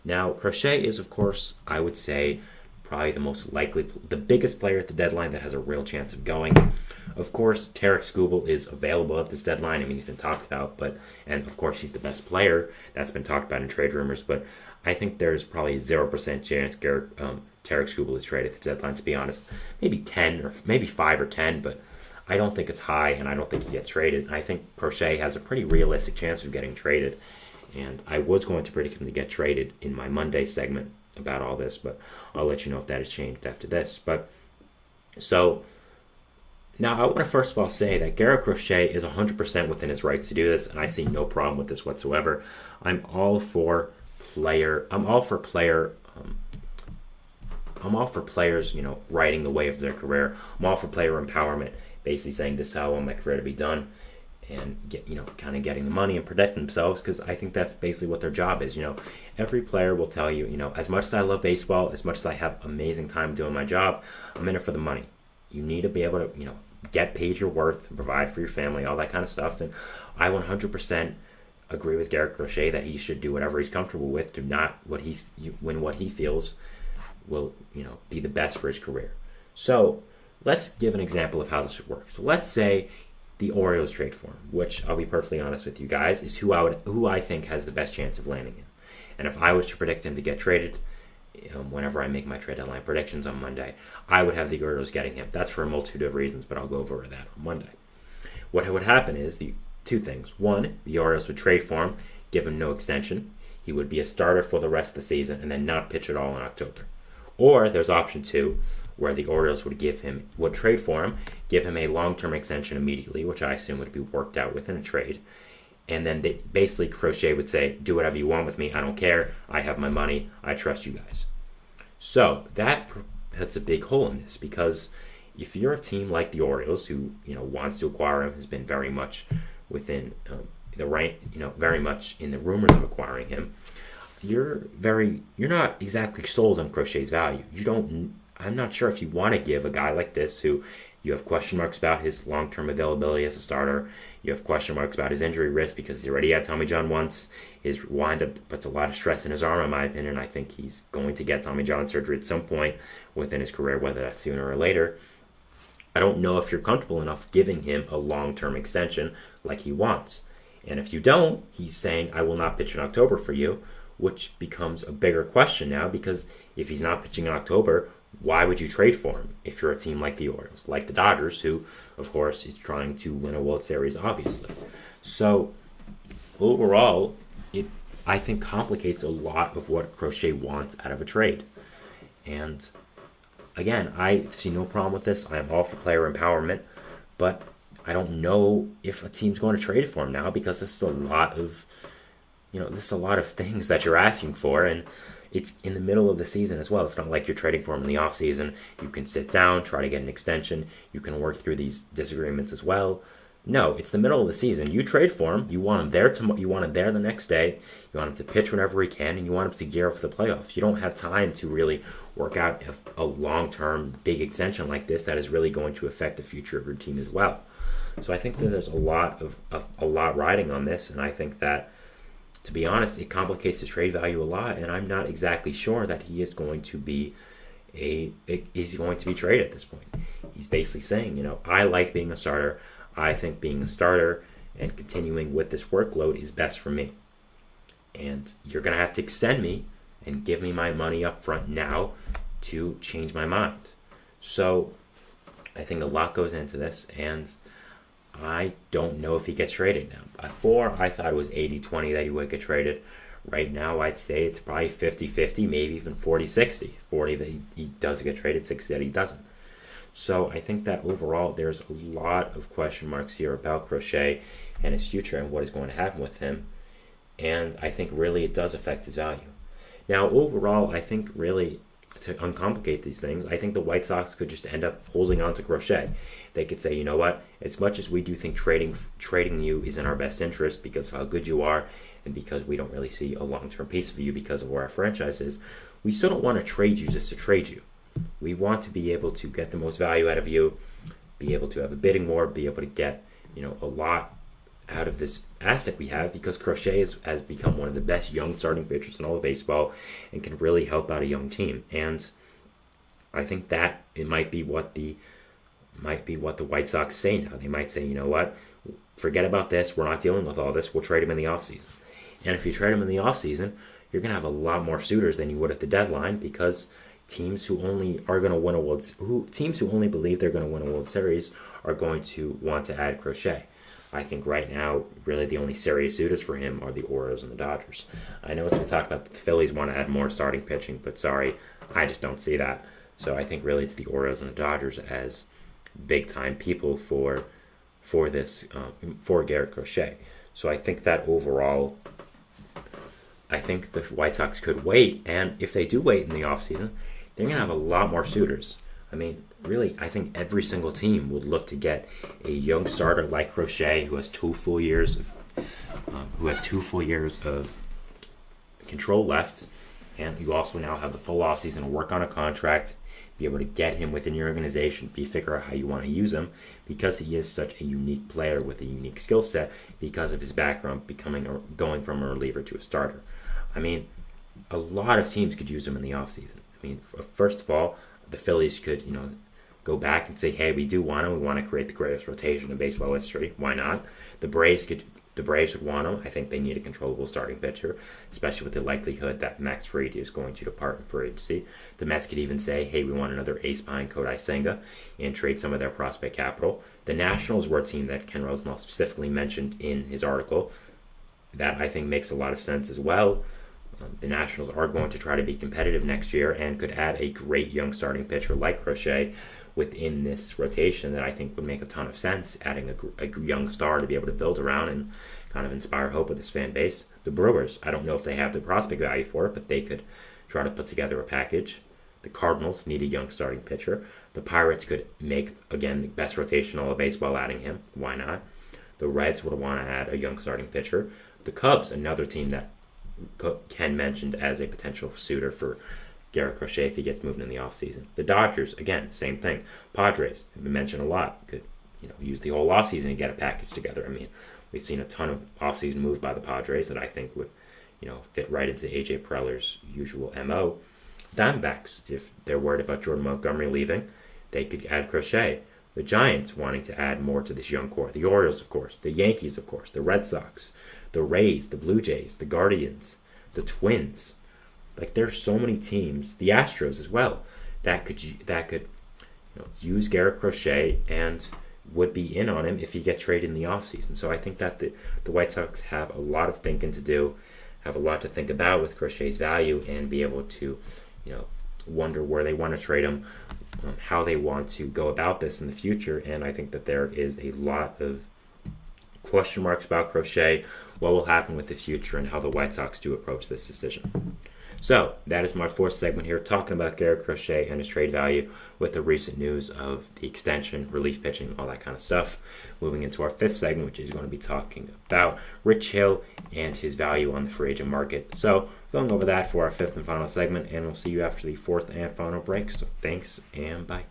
Now, Crochet is, of course, I would say, probably the biggest player at the deadline that has a real chance of going. Of course, Tarek Skubal is available at this deadline. I mean, he's been talked about, and of course, he's the best player. That's been talked about in trade rumors, but I think there's probably 0% chance Tarek Skubal is traded at the deadline, to be honest. Maybe 10 or maybe 5 or 10, but I don't think it's high, and I don't think he gets traded. I think Crochet has a pretty realistic chance of getting traded, and I was going to predict him to get traded in my Monday segment about all this, but I'll let you know if that has changed after this. But so now I want to first of all say that Garrett Crochet is 100% within his rights to do this, and I see no problem with this whatsoever. I'm all for players, riding the wave of their career. I'm all for player empowerment, basically saying this is how I want my career to be done, and kind of getting the money and protecting themselves, because I think that's basically what their job is. Every player will tell you, as much as I love baseball, as much as I have amazing time doing my job, I'm in it for the money. You need to be able to, get paid your worth, provide for your family, all that kind of stuff. And I 100% agree with Garrett Crochet that he should do whatever he's comfortable with, do not win what he feels will, be the best for his career. So let's give an example of how this would work. So let's say the Orioles trade for him, which I'll be perfectly honest with you guys is who I think has the best chance of landing him. And if I was to predict him to get traded, whenever I make my trade deadline predictions on Monday, I would have the Orioles getting him. That's for a multitude of reasons, but I'll go over that on Monday. What would happen is the two things. One, the Orioles would trade for him, give him no extension. He would be a starter for the rest of the season and then not pitch at all in October. Or there's option two, where the Orioles would trade for him, give him a long-term extension immediately, which I assume would be worked out within a trade. And then basically Crochet would say, do whatever you want with me. I don't care. I have my money. I trust you guys. So that puts a big hole in this, because if you're a team like the Orioles who, wants to acquire him, has been very much within the right, very much in the rumors of acquiring him, you're not exactly sold on Crochet's value. I'm not sure if you want to give a guy like this, who you have question marks about his long-term availability as a starter. You have question marks about his injury risk because he already had Tommy John once. His wind-up puts a lot of stress in his arm, in my opinion. I think he's going to get Tommy John surgery at some point within his career, whether that's sooner or later. I don't know if you're comfortable enough giving him a long-term extension like he wants. And if you don't, he's saying, I will not pitch in October for you, which becomes a bigger question now, because if he's not pitching in October, why would you trade for him if you're a team like the Orioles, like the Dodgers, who, of course, is trying to win a World Series, obviously. So, overall, it, I think, complicates a lot of what Crochet wants out of a trade. And, again, I see no problem with this. I am all for player empowerment, but I don't know if a team's going to trade for him now, because this is a lot of, things that you're asking for, and it's in the middle of the season as well. It's not like you're trading for him in the offseason. You can sit down, try to get an extension. You can work through these disagreements as well. No, it's the middle of the season. You trade for him. You want him there you want him there the next day. You want him to pitch whenever he can, and you want him to gear up for the playoffs. You don't have time to really work out a long-term big extension like this that is really going to affect the future of your team as well. So I think that there's a lot riding on this, and I think that, to be honest, it complicates his trade value a lot, and I'm not exactly sure that he is going to be traded at this point. He's basically saying, I like being a starter. I think being a starter and continuing with this workload is best for me. And you're going to have to extend me and give me my money up front now to change my mind. So I think a lot goes into this, and I don't know if he gets traded now. Before, I thought it was 80-20 that he would get traded. Right now, I'd say it's probably 50-50, maybe even 40-60. 40 that he does get traded, 60 that he doesn't. So I think that overall, there's a lot of question marks here about Crochet and his future and what is going to happen with him. And I think really it does affect his value. Now, overall, I think really, to uncomplicate these things, I think the White Sox could just end up holding on to Crochet. They could say, you know what, as much as we do think trading you is in our best interest because of how good you are and because we don't really see a long-term piece of you because of where our franchise is, we still don't want to trade you just to trade you. We want to be able to get the most value out of you, be able to have a bidding war, be able to get, a lot out of this asset we have, because Crochet has become one of the best young starting pitchers in all of baseball and can really help out a young team. And I think that it might be what the White Sox say now. They might say, you know what, forget about this. We're not dealing with all this. We'll trade him in the offseason. And if you trade him in the offseason, you're going to have a lot more suitors than you would at the deadline, because teams who only are going to win teams who only believe they're going to win a World Series are going to want to add Crochet. I think right now, really the only serious suitors for him are the Orioles and the Dodgers. I know it's been talked about that the Phillies want to add more starting pitching, but sorry, I just don't see that. So I think really it's the Orioles and the Dodgers as big-time people for this, for Garrett Crochet. So I think that overall, I think the White Sox could wait, and if they do wait in the offseason, they're going to have a lot more suitors. I mean, really, I think every single team would look to get a young starter like Crochet, who has 2 full years of control left, and you also now have the full offseason to work on a contract, be able to get him within your organization, figure out how you want to use him, because he is such a unique player with a unique skill set because of his background going from a reliever to a starter. I mean, a lot of teams could use him in the offseason. I mean, first of all, the Phillies could, go back and say, hey, we do want him. We want to create the greatest rotation in baseball history. Why not? The Braves would want him. I think they need a controllable starting pitcher, especially with the likelihood that Max Fried is going to depart in free agency. The Mets could even say, hey, we want another ace behind Kodai Senga and trade some of their prospect capital. The Nationals were a team that Ken Rosenthal specifically mentioned in his article. That, I think, makes a lot of sense as well. The Nationals are going to try to be competitive next year and could add a great young starting pitcher like Crochet within this rotation that I think would make a ton of sense, adding a young star to be able to build around and kind of inspire hope with this fan base. The Brewers, I don't know if they have the prospect value for it, but they could try to put together a package. The Cardinals need a young starting pitcher. The Pirates could make, again, the best rotation in all of baseball adding him. Why not? The Reds would want to add a young starting pitcher. The Cubs, another team that Ken mentioned as a potential suitor for Garrett Crochet if he gets moved in the offseason. The Dodgers, again, same thing. Padres have been mentioned a lot. Could use the whole offseason to get a package together. I mean, we've seen a ton of offseason moves by the Padres that I think would fit right into AJ Preller's usual MO. Diamondbacks, if they're worried about Jordan Montgomery leaving, they could add Crochet. The Giants wanting to add more to this young core. The Orioles, of course. The Yankees, of course. The Red Sox. The Rays, the Blue Jays, the Guardians, the Twins. Like, there's so many teams, the Astros as well, that could use Garrett Crochet and would be in on him if he gets traded in the offseason. So I think that the White Sox have a lot of thinking to do, have a lot to think about with Crochet's value, and be able to, wonder where they want to trade him, how they want to go about this in the future. And I think that there is a lot of question marks about Crochet, what will happen with the future, and how the White Sox do approach this decision. So that is my 4th segment here, talking about Garrett Crochet and his trade value with the recent news of the extension, relief pitching, all that kind of stuff. Moving into our 5th segment, which is going to be talking about Rich Hill and his value on the free agent market. So going over that for our 5th and final segment, and we'll see you after the 4th and final break. So thanks and bye.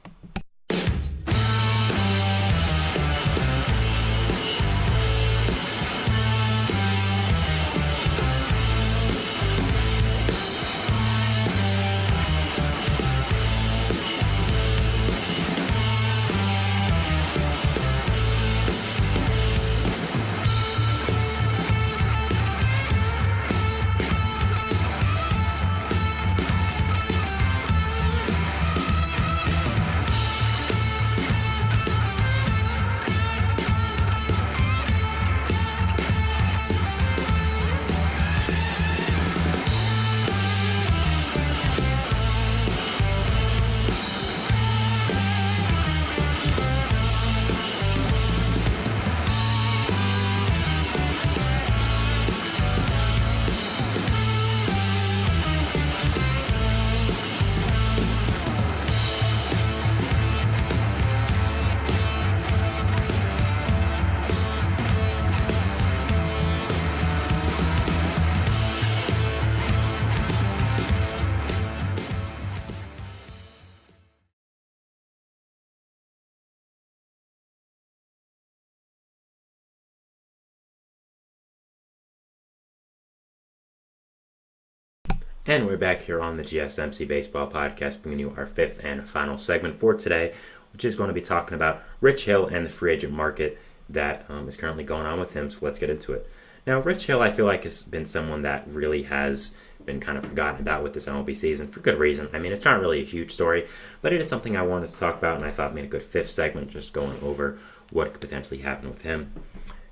And we're back here on the GSMC Baseball Podcast, bringing you our fifth and final segment for today, which is going to be talking about Rich Hill and the free agent market that is currently going on with him. So let's get into it. Now, Rich Hill, I feel like, has been someone that really has been kind of forgotten about with this MLB season for good reason. I mean, it's not really a huge story, but it is something I wanted to talk about, and I thought made a good fifth segment, just going over what could potentially happen with him.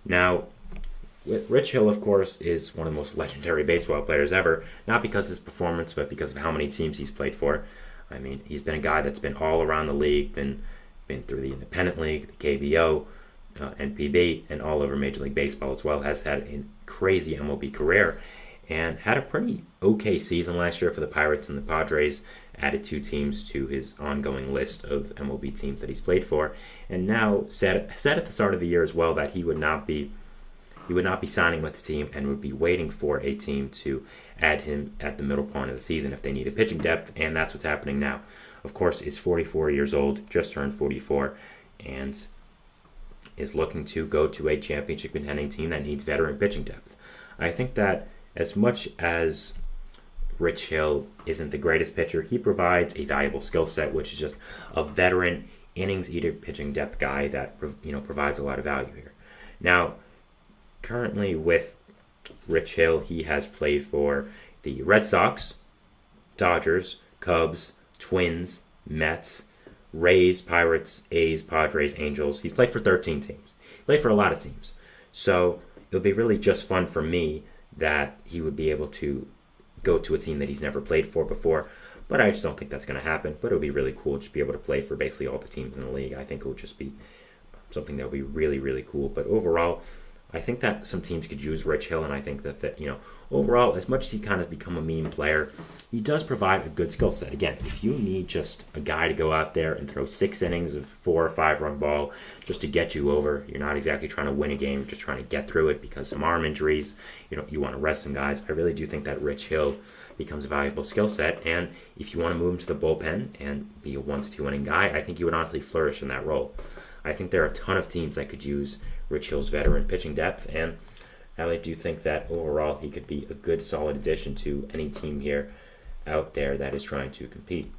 Now, Rich Hill, of course, is one of the most legendary baseball players ever, not because of his performance, but because of how many teams he's played for. I mean, he's been a guy that's been all around the league, been through the Independent League, the KBO, NPB, and all over Major League Baseball as well. Has had a crazy MLB career and had a pretty okay season last year for the Pirates and the Padres. Added 2 teams to his ongoing list of MLB teams that he's played for, and now said at the start of the year as well that he would not be signing with the team and would be waiting for a team to add him at the middle point of the season if they needed pitching depth, and that's what's happening now. Of course, he's 44 years old, just turned 44, and is looking to go to a championship contending team that needs veteran pitching depth. I think that as much as Rich Hill isn't the greatest pitcher, he provides a valuable skill set, which is just a veteran innings eater pitching depth guy that provides a lot of value here. Now, currently with Rich Hill, he has played for the Red Sox, Dodgers, Cubs, Twins, Mets, Rays, Pirates, A's, Padres, Angels. He's played for 13 teams. He played for a lot of teams. So it'll be really just fun for me that he would be able to go to a team that he's never played for before. But I just don't think that's going to happen. But it'll be really cool to be able to play for basically all the teams in the league. I think it would just be something that would be really, really cool. But overall, I think that some teams could use Rich Hill, and I think that overall, as much as he kind of become a meme player, he does provide a good skill set. Again, if you need just a guy to go out there and throw 6 innings of 4 or 5 run ball just to get you over, you're not exactly trying to win a game, you're just trying to get through it because some arm injuries, you want to rest some guys. I really do think that Rich Hill becomes a valuable skill set, and if you want to move him to the bullpen and be a 1 to 2 inning guy, I think he would honestly flourish in that role. I think there are a ton of teams that could use Rich Hill's veteran pitching depth, and I do think that overall he could be a good solid addition to any team here out there that is trying to compete.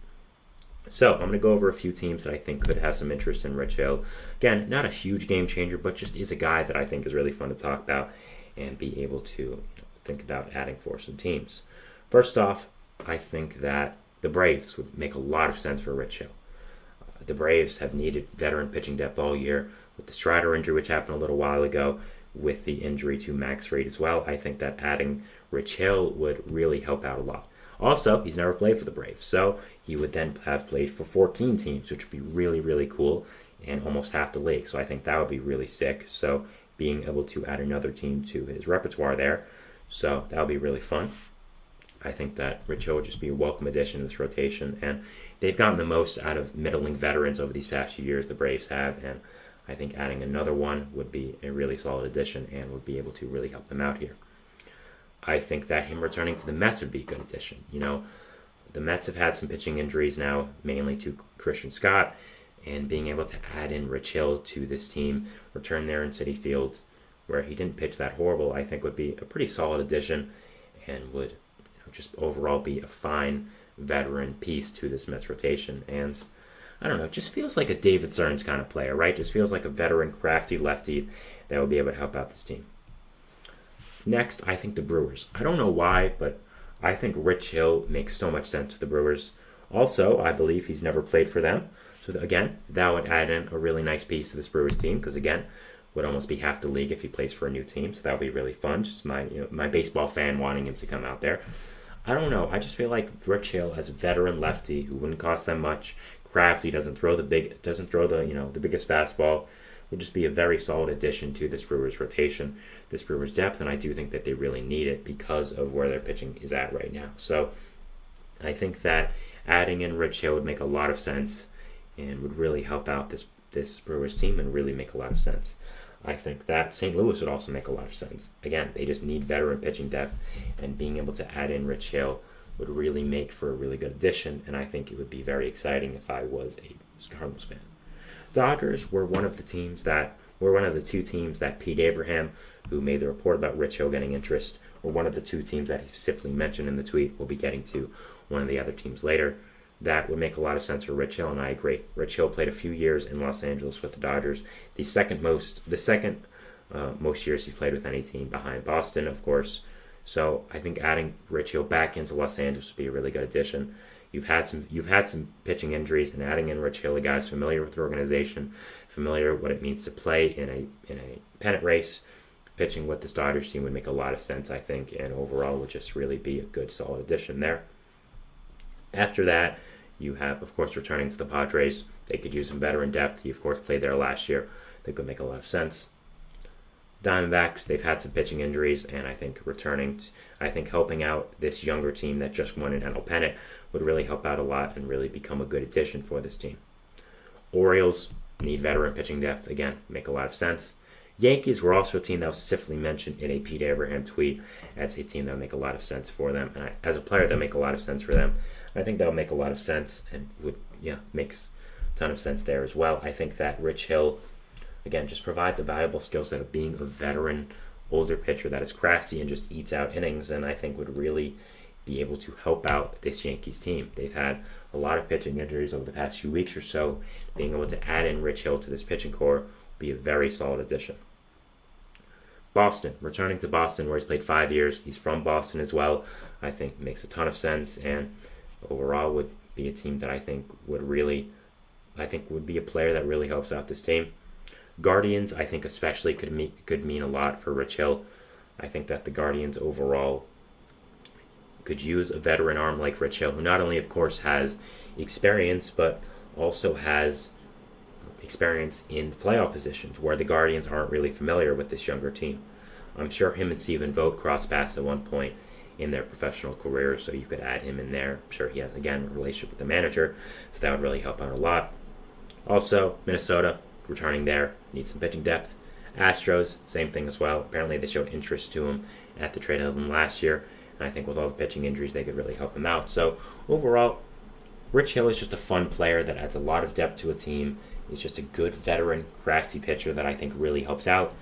So I'm going to go over a few teams that I think could have some interest in Rich Hill. Again, not a huge game changer, but just is a guy that I think is really fun to talk about and be able to think about adding for some teams. First off, I think that the Braves would make a lot of sense for Rich Hill. The Braves have needed veteran pitching depth all year with the Strider injury, which happened a little while ago, with the injury to Max Fried as well. I think that adding Rich Hill would really help out a lot. Also, he's never played for the Braves, so he would then have played for 14 teams, which would be really, really cool, and almost half the league. So I think that would be really sick. So being able to add another team to his repertoire there, so that would be really fun. I think that Rich Hill would just be a welcome addition to this rotation, and they've gotten the most out of middling veterans over these past few years, the Braves have, and I think adding another one would be a really solid addition and would be able to really help them out here. I think that him returning to the Mets would be a good addition. The Mets have had some pitching injuries now, mainly to Christian Scott, and being able to add in Rich Hill to this team, return there in Citi Field, where he didn't pitch that horrible, I think would be a pretty solid addition and would just overall be a fine veteran piece to this Mets rotation. And I don't know, it just feels like a David Stearns kind of player, right? Just feels like a veteran, crafty lefty that will be able to help out this team. Next, I think the Brewers. I don't know why, but I think Rich Hill makes so much sense to the Brewers. Also, I believe he's never played for them. So again, that would add in a really nice piece to this Brewers team, because again, would almost be half the league if he plays for a new team. So that would be really fun. Just my baseball fan wanting him to come out there. I don't know. I just feel like Rich Hill as a veteran lefty who wouldn't cost them much, crafty, doesn't throw the biggest fastball, would just be a very solid addition to this Brewers rotation, this Brewers depth, and I do think that they really need it because of where their pitching is at right now. So I think that adding in Rich Hill would make a lot of sense and would really help out this Brewers team and really make a lot of sense. I think that St. Louis would also make a lot of sense. Again, they just need veteran pitching depth, and being able to add in Rich Hill would really make for a really good addition, and I think it would be very exciting if I was a Cardinals fan. Dodgers were one of the two teams that Pete Abraham, who made the report about Rich Hill getting interest, or one of the two teams that he specifically mentioned in the tweet. We'll be getting to one of the other teams later. That would make a lot of sense for Rich Hill, and I agree. Rich Hill played a few years in Los Angeles with the Dodgers. The second most years he's played with any team, behind Boston, of course. So I think adding Rich Hill back into Los Angeles would be a really good addition. You've had some pitching injuries, and adding in Rich Hill, a guy who's familiar with the organization, familiar with what it means to play in a pennant race, pitching with this Dodgers team would make a lot of sense, I think, and overall would just really be a good, solid addition there. After that, you have, of course, returning to the Padres. They could use some veteran depth. He, of course, played there last year. That could make a lot of sense. Diamondbacks, they've had some pitching injuries, and I think helping out this younger team that just won an NL pennant would really help out a lot and really become a good addition for this team. Orioles need veteran pitching depth. Again, make a lot of sense. Yankees were also a team that was specifically mentioned in a Pete Abraham tweet as a team that would make a lot of sense for them. And as a player, that would make a lot of sense for them. I think that would make a lot of sense and makes a ton of sense there as well. I think that Rich Hill, again, just provides a valuable skill set of being a veteran, older pitcher that is crafty and just eats out innings, and I think would really be able to help out this Yankees team. They've had a lot of pitching injuries over the past few weeks or so. Being able to add in Rich Hill to this pitching core would be a very solid addition. Boston, returning to Boston where he's played 5 years. He's from Boston as well. I think makes a ton of sense, and overall would be a team that I think would be a player that really helps out this team. Guardians, I think especially could mean a lot for Rich Hill. I think that the Guardians overall could use a veteran arm like Rich Hill, who not only, of course, has experience, but also has experience in playoff positions where the Guardians aren't really familiar with this younger team. I'm sure him and Stephen Vogt crossed paths at one point in their professional career, so you could add him in there. I'm sure he has, again, a relationship with the manager, so that would really help out a lot. Also, Minnesota, returning there, needs some pitching depth. Astros, same thing as well. Apparently they showed interest to him at the trade deadline last year, and I think with all the pitching injuries, they could really help him out. So overall, Rich Hill is just a fun player that adds a lot of depth to a team. He's just a good veteran, crafty pitcher that I think really helps out,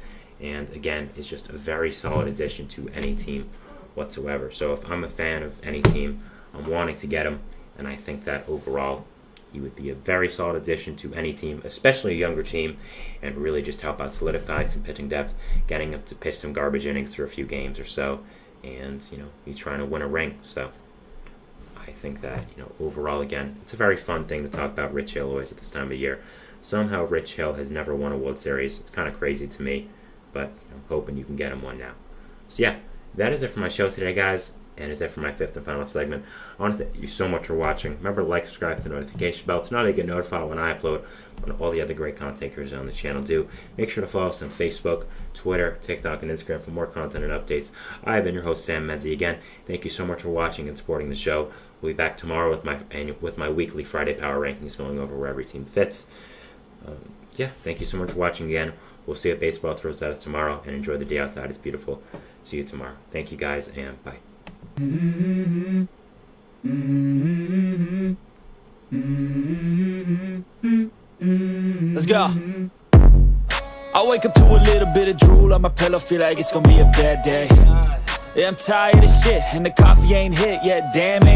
and again, is just a very solid addition to any team whatsoever. So if I'm a fan of any team, I'm wanting to get him, and I think that overall he would be a very solid addition to any team, especially a younger team, and really just help out solidify some pitching depth, getting him to pitch some garbage innings for a few games or so, and he's trying to win a ring. So I think that overall, again, it's a very fun thing to talk about Rich Hill always at this time of year. Somehow Rich Hill has never won a World Series. It's kind of crazy to me, but I'm hoping you can get him one now. So yeah, that is it for my show today, guys, and is it for my fifth and final segment. I want to thank you so much for watching. Remember to like, subscribe, hit the notification bell to not only get notified when I upload, but all the other great content creators on the channel do. Make sure to follow us on Facebook, Twitter, TikTok, and Instagram for more content and updates. I've been your host, Sam Menzie. Again, thank you so much for watching and supporting the show. We'll be back tomorrow with my weekly Friday Power Rankings, going over where every team fits. Thank you so much for watching again. We'll see what baseball throws at us tomorrow, and enjoy the day outside. It's beautiful. See you tomorrow. Thank you, guys, and bye. Let's go. I wake up to a little bit of drool on my pillow, feel like it's gonna be a bad day. Yeah, I'm tired of shit, and the coffee ain't hit yet, damn it.